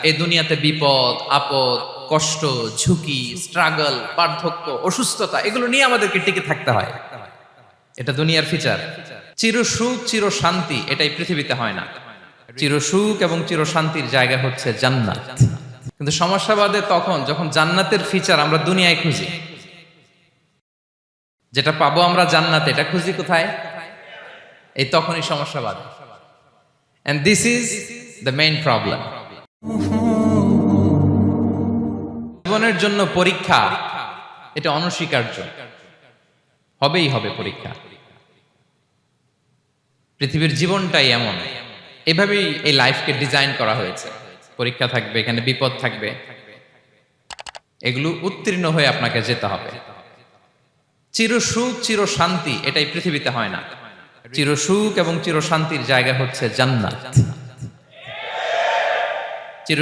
এই দুনিয়াতে বিপদ আপদ কষ্ট ঝুঁকি স্ট্রাগল বার্ধক্য অসুস্থতা এগুলো নিয়ে আমাদেরকে টিকে থাকতে হয়। এটা দুনিয়ার ফিচার। চির সুখ চির শান্তি এটাই পৃথিবীতে হয় না। চির সুখ এবং চির শান্তির জায়গা হচ্ছে জান্নাত। কিন্তু সমস্যা বাদে তখন যখন জান্নাতের ফিচার আমরা দুনিয়ায় খুঁজি, যেটা পাবো আমরা জান্নাতে, এটা খুঁজি কোথায়? এই তখনই সমস্যা বাদে। And this is the main problem. জীবনের জন্য পরীক্ষা এটা অনস্বীকার্য, হবেই হবে পরীক্ষা। পৃথিবীর জীবনটাই এমন, এভাবেই এই লাইফকে ডিজাইন করা হয়েছে। পরীক্ষা থাকবে, এখানে বিপদ থাকবে, এগুলো উত্তীর্ণ হয়ে আপনাকে যেতে হবে। চির সুখ চির শান্তি এটাই পৃথিবীতে হয় না। চির সুখ এবং চির শান্তির জায়গা হচ্ছে জান্নাত।